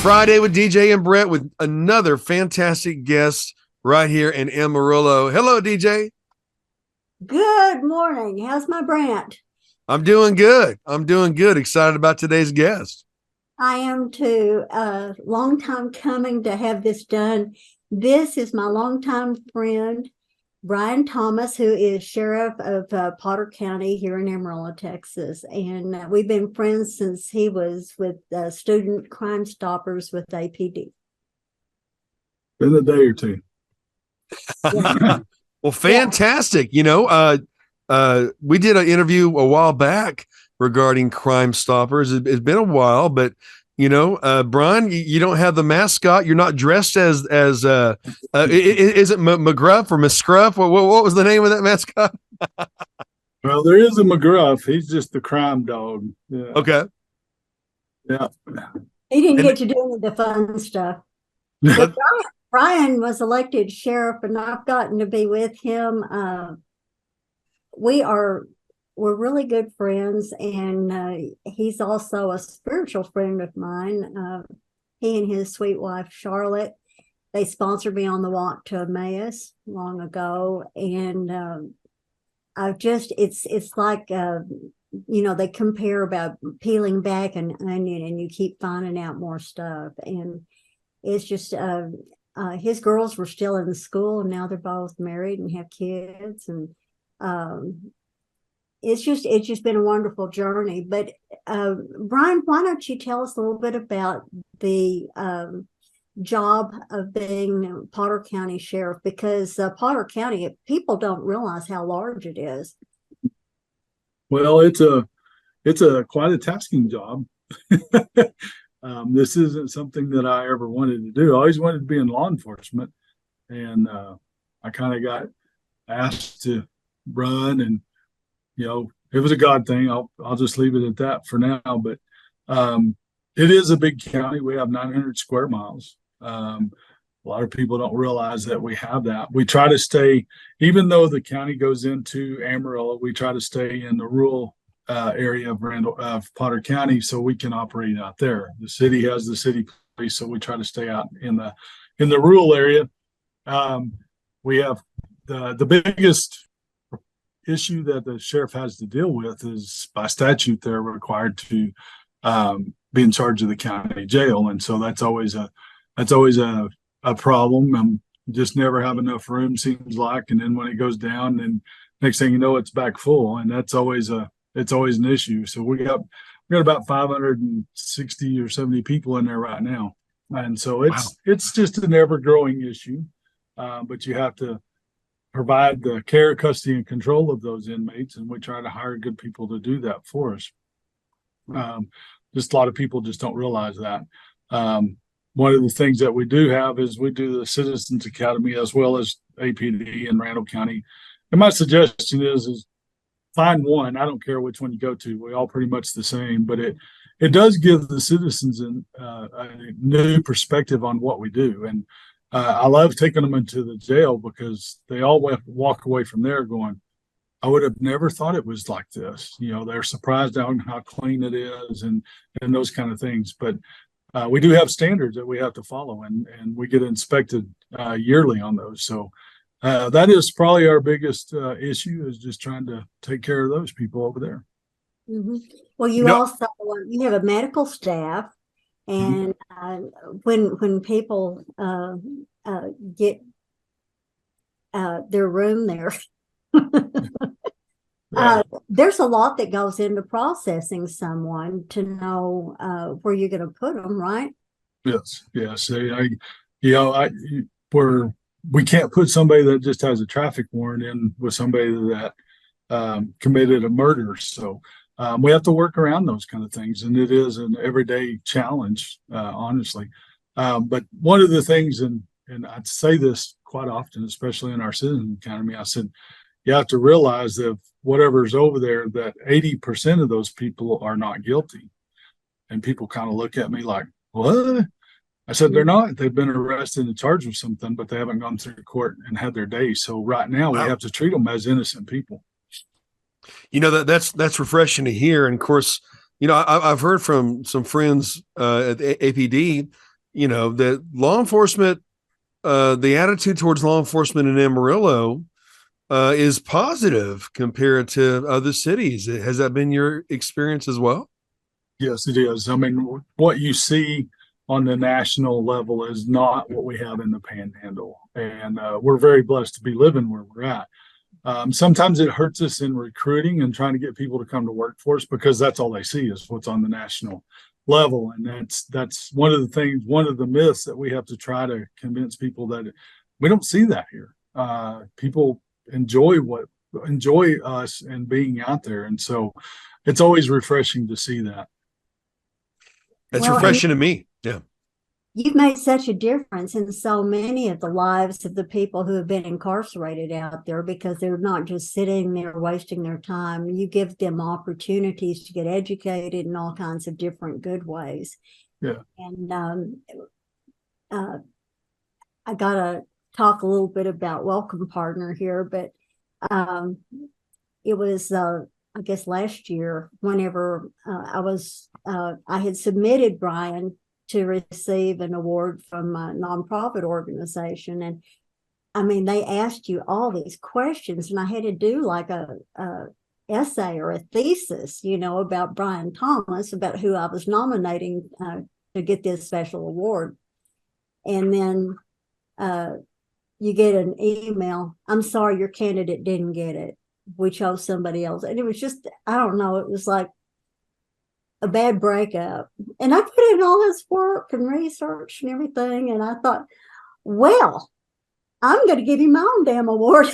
Friday with DJ and Brett with another fantastic guest right here in Amarillo. Hello, DJ. Good morning. How's my Brent? I'm doing good. Excited about today's guest. I am too. Long time coming to have this done. This is my longtime friend, Brian Thomas, who is sheriff of Potter County here in Amarillo, Texas. And we've been friends since he was with Student Crime Stoppers with APD. Been a day or two. Yeah. Well, fantastic. We did an interview a while back regarding Crime Stoppers. It's been a while, but Brian, you don't have the mascot. You're not dressed as is it McGruff or Miss Scruff? What was the name of that mascot? Well, there is a McGruff. He's just the crime dog. Yeah. Okay. Yeah. He didn't get to do any of the fun stuff. But Brian was elected sheriff, and I've gotten to be with him. We're really good friends, and he's also a spiritual friend of mine. He and his sweet wife Charlotte, they sponsored me on the walk to Emmaus long ago, and it's like they compare about peeling back an onion, and you keep finding out more stuff, and it's just his girls were still in school, and now they're both married and have kids, and it's just been a wonderful journey. But Brian, why don't you tell us a little bit about the job of being Potter County Sheriff? Because Potter County, people don't realize how large it is. Well, it's a quite a tasking job. This isn't something that I ever wanted to do. I always wanted to be in law enforcement, and I kind of got asked to run, and it was a God thing. I'll just leave it at that for now. But it is a big county. We have 900 square miles. A lot of people don't realize that we have that. We try to stay, even though the county goes into Amarillo, we try to stay in the rural area of Potter County, so we can operate out there. The city has the city police, so we try to stay out in the rural area. We have the biggest issue that the sheriff has to deal with is, by statute, they're required to be in charge of the county jail, and so that's always a problem. You just never have enough room, seems like, and then when it goes down, then next thing you know, it's back full, and that's always an issue. So we got about 560 or 70 people in there right now, and so it's just an ever growing issue. But you have to provide the care, custody, and control of those inmates, and we try to hire good people to do that for us. Just a lot of people just don't realize that. One of the things that we do have is we do the Citizens Academy as well as APD in Randall County. And my suggestion is find one. I don't care which one you go to. We're all pretty much the same, but it does give the citizens a new perspective on what we do. And I love taking them into the jail because they all walk away from there going, I would have never thought it was like this. They're surprised on how clean it is and those kind of things. But we do have standards that we have to follow, and we get inspected yearly on those. So that is probably our biggest issue, is just trying to take care of those people over there. Mm-hmm. Well, you also have a medical staff, and when people get their room there, there's a lot that goes into processing someone to know where you're going to put them, right? Yes. We can't put somebody that just has a traffic warrant in with somebody that committed a murder. So we have to work around those kind of things, and it is an everyday challenge, honestly. But one of the things, and I'd say this quite often, especially in our Citizen Academy, I said, you have to realize that whatever's over there, that 80% of those people are not guilty. And people kind of look at me like, what? I said, they're not. They've been arrested and charged with something, but they haven't gone through court and had their day. So right now we have to treat them as innocent people. That's refreshing to hear. And of course, I've heard from some friends at the APD that law enforcement, the attitude towards law enforcement in Amarillo is positive compared to other cities. Has that been your experience as well? Yes, it is. I mean, what you see on the national level is not what we have in the Panhandle, and we're very blessed to be living where we're at. Sometimes it hurts us in recruiting and trying to get people to come to work for us because that's all they see is what's on the national level, and that's one of the things, one of the myths that we have to try to convince people that we don't see that here. People enjoy us and being out there, and so it's always refreshing to see that. That's refreshing to me. Yeah. You've made such a difference in so many of the lives of the people who have been incarcerated out there, because they're not just sitting there wasting their time. You give them opportunities to get educated in all kinds of different good ways. Yeah. And I got to talk a little bit about Welcome Partner here, but it was, I guess, last year, whenever I had submitted Brian to receive an award from a nonprofit organization. And I mean, they asked you all these questions, and I had to do like a essay or a thesis, about Brian Thomas, about who I was nominating to get this special award. And then you get an email, "I'm sorry, your candidate didn't get it. We chose somebody else." And it was just, I don't know, it was like a bad breakup. And I put in all this work and research and everything, and I thought, well, I'm going to give you my own damn award.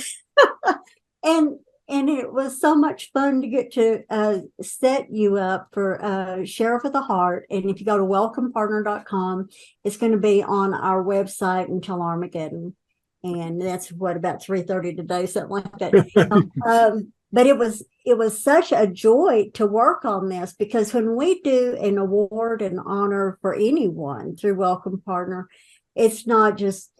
and it was so much fun to get to set you up for Sheriff of the Heart. And if you go to welcomepartner.com, it's going to be on our website until Armageddon. And that's about 3:30 today, something like that. But it was such a joy to work on this, because when we do an award and honor for anyone through Welcome Partner, it's not just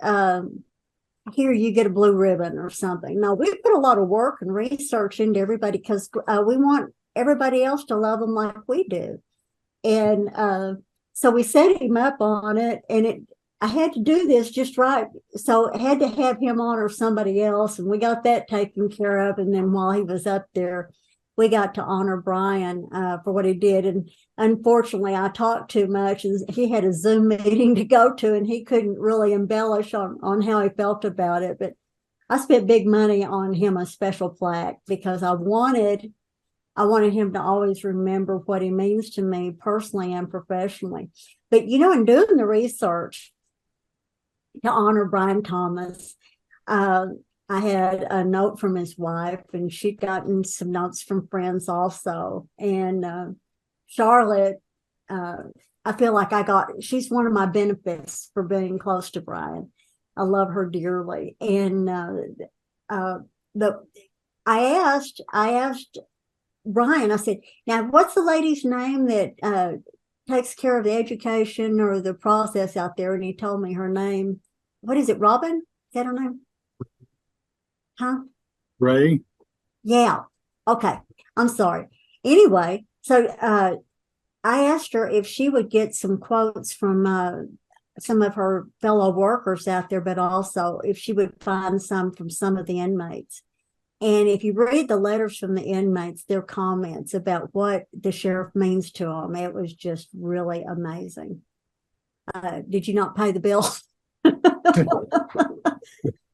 here you get a blue ribbon or something. No, we put a lot of work and research into everybody, because we want everybody else to love them like we do. And so we set him up on it, and I had to do this just right. So I had to have him honor somebody else, and we got that taken care of. And then while he was up there, we got to honor Brian for what he did. And unfortunately, I talked too much, and he had a Zoom meeting to go to, and he couldn't really embellish on how he felt about it. But I spent big money on him a special plaque, because I wanted him to always remember what he means to me personally and professionally. But, in doing the research to honor Brian Thomas, I had a note from his wife, and she'd gotten some notes from friends also. And Charlotte, I feel like she's one of my benefits for being close to Brian. I love her dearly. And I asked Brian, I said, "Now, what's the lady's name that takes care of the education or the process out there?" And he told me her name. What is it, Robin? Is that her name? Huh? Ray? Yeah. Okay. I'm sorry. Anyway, so I asked her if she would get some quotes from some of her fellow workers out there, but also if she would find some from some of the inmates. And if you read the letters from the inmates, their comments about what the sheriff means to them, it was just really amazing. Did you not pay the bill?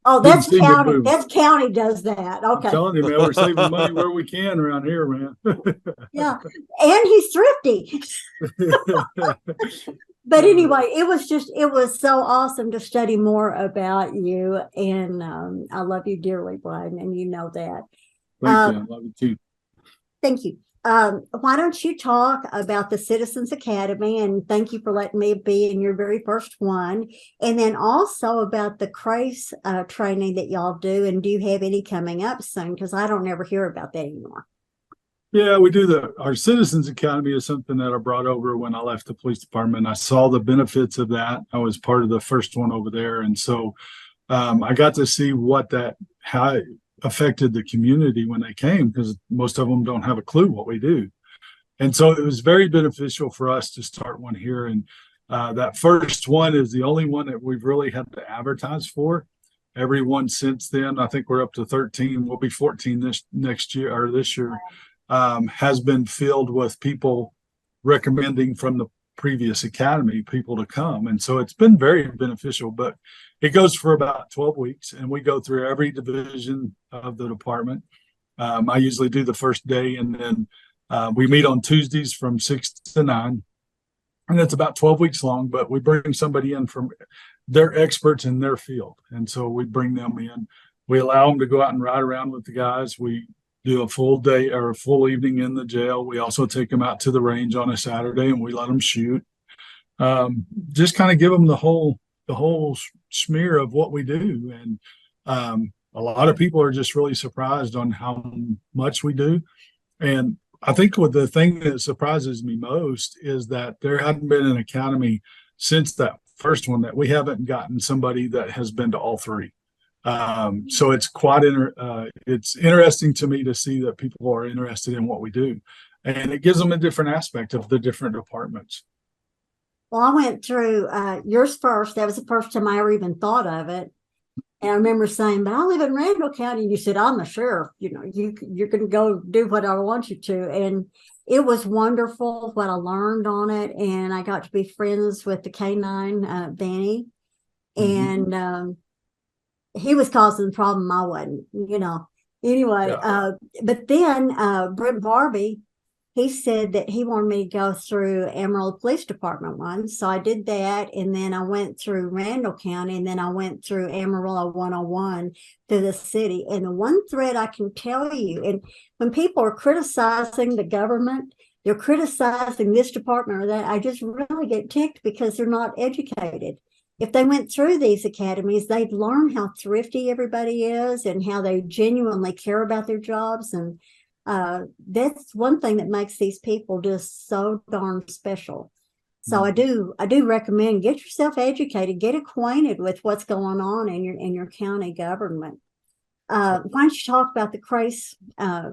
Oh, that's county. That's county does that. Okay. I'm telling you, man, we're saving money where we can around here, man. Yeah. And he's thrifty. But anyway, it was so awesome to study more about you. And I love you dearly, Brian, and you know that. Thank you. I love you too. Thank you. Why don't you talk about the Citizens Academy, and thank you for letting me be in your very first one, and then also about the CRACE training that y'all do, and do you have any coming up soon? Because I don't ever hear about that anymore. Yeah, we do. Our Citizens Academy is something that I brought over when I left the police department. I saw the benefits of that. I was part of the first one over there, and so I got to see how it affected the community when they came, because most of them don't have a clue what we do. And so it was very beneficial for us to start one here. And That first one is the only one that we've really had to advertise for. Everyone since then, I think we're up to 13. We'll be 14 this year, has been filled with people recommending from the previous academy people to come. And so it's been very beneficial, but it goes for about 12 weeks and we go through every division of the department. I usually do the first day, and then we meet on Tuesdays from 6 to 9. And it's about 12 weeks long, but we bring somebody in from they're experts in their field. And so we bring them in. We allow them to go out and ride around with the guys. We do a full day or a full evening in the jail. We also take them out to the range on a Saturday and we let them shoot. Just kind of give them the whole smear of what we do. And a lot of people are just really surprised on how much we do. And I think the thing that surprises me most is that there hadn't been an academy since that first one that we haven't gotten somebody that has been to all three. So it's it's interesting to me to see that people are interested in what we do, and it gives them a different aspect of the different departments. Well, I went through yours first. That was the first time I ever even thought of it. And I remember saying, but I live in Randall County. And you said, I'm the sheriff. You know, you're going to go do what I want you to. And it was wonderful what I learned on it. And I got to be friends with the K9, Danny. Mm-hmm. And he was causing the problem. I wasn't, you know. Anyway, Yeah. but then Brent Barbie, he said that he wanted me to go through Amarillo Police Department once. So I did that. And then I went through Randall County, and then I went through Amarillo 101 to the city. And the one thread I can tell you, and when people are criticizing the government, they're criticizing this department or that, I just really get ticked because they're not educated. If they went through these academies, they'd learn how thrifty everybody is and how they genuinely care about their jobs. And that's one thing that makes these people just so darn special. So I do recommend get yourself educated, get acquainted with what's going on in your county government. Why don't you talk about the CRACE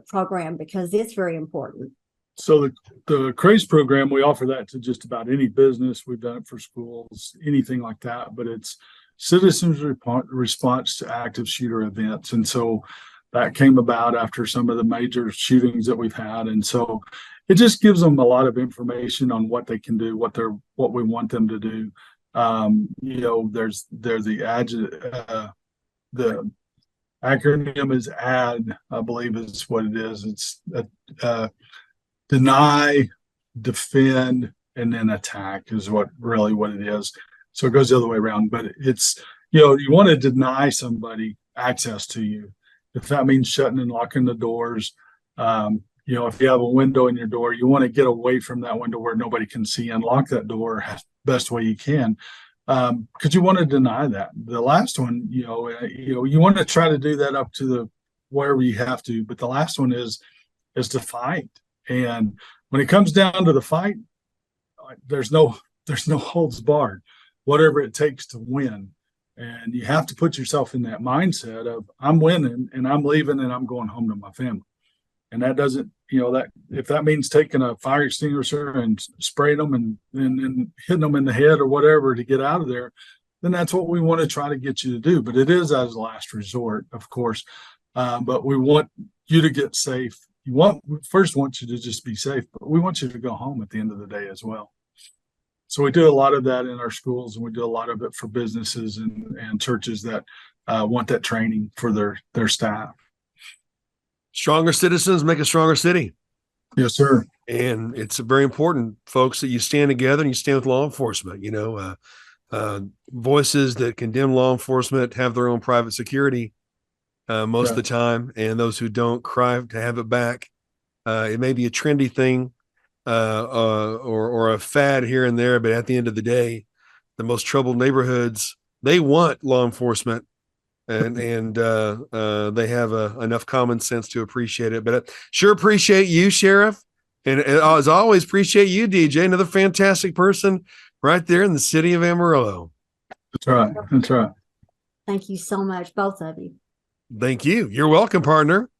program, because it's very important. So the CRACE program, we offer that to just about any business. We've done it for schools, anything like that, but it's citizens response to active shooter events. And so that came about after some of the major shootings that we've had. And so it just gives them a lot of information on what they can do, what we want them to do. You know, there's the acronym is ADD, I believe is what it is. It's deny, defend, and then attack is what it is. So it goes the other way around, but it's, you know, you want to deny somebody access to you. If that means shutting and locking the doors, you know, if you have a window in your door, you want to get away from that window where nobody can see and lock that door best way you can, because you want to deny that. The last one, you want to try to do that up to wherever you have to, but the last one is to fight. And when it comes down to the fight, there's no holds barred, whatever it takes to win. And you have to put yourself in that mindset of I'm winning and I'm leaving and I'm going home to my family. And that doesn't, you know, that if that means taking a fire extinguisher and spraying them and hitting them in the head or whatever to get out of there, then that's what we want to try to get you to do. But it is as a last resort, of course. But we want you to get safe. We first want you to just be safe, but we want you to go home at the end of the day as well. So we do a lot of that in our schools, and we do a lot of it for businesses and churches that want that training for their staff. Stronger citizens make a stronger city. Yes, sir. And it's very important, folks, that you stand together and you stand with law enforcement. You know, voices that condemn law enforcement have their own private security most of the time, and those who don't cry to have it back. It may be a trendy thing or a fad here and there, but at the end of the day, the most troubled neighborhoods, they want law enforcement, and they have enough common sense to appreciate it. But I sure appreciate you, Sheriff, and as always, appreciate you, DJ, another fantastic person right there in the city of Amarillo. That's right. That's right. Thank you so much, both of you. Thank you. You're welcome, partner.